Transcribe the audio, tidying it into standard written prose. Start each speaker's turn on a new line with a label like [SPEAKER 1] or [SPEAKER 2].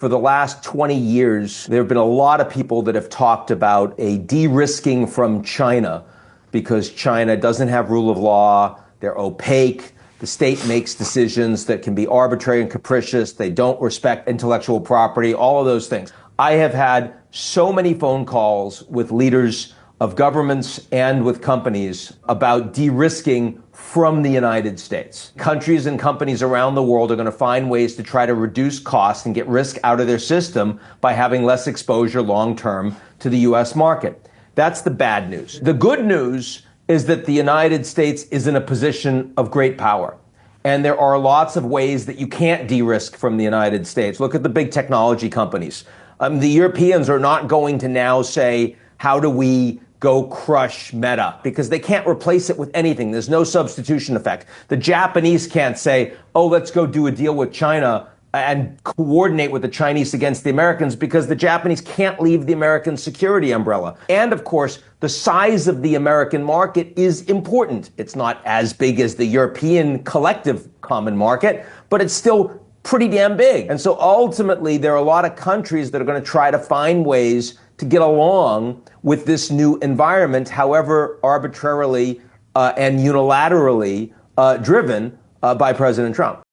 [SPEAKER 1] For the last 20 years, there have been a lot of people that have talked about a de-risking from China because China doesn't have rule of law, they're opaque, the state makes decisions that can be arbitrary and capricious, they don't respect intellectual property, all of those things. I have had so many phone calls with leaders of governments and with companies about de-risking from the United States. Countries and companies around the world are going to find ways to try to reduce costs and get risk out of their system by having less exposure long-term to the U.S. market. That's the bad news. The good news is that the United States is in a position of great power. And there are lots of ways that you can't de-risk from the United States. Look at the big technology companies. The Europeans are not going to now say, how do we go crush Meta? Because they can't replace it with anything. There's no substitution effect. The Japanese can't say, oh, let's go do a deal with China and coordinate with the Chinese against the Americans, because the Japanese can't leave the American security umbrella. And of course, the size of the American market is important. It's not as big as the European collective common market, but it's still pretty damn big. And so ultimately, there are a lot of countries that are going to try to find ways to get along with this new environment, however arbitrarily and unilaterally driven by President Trump.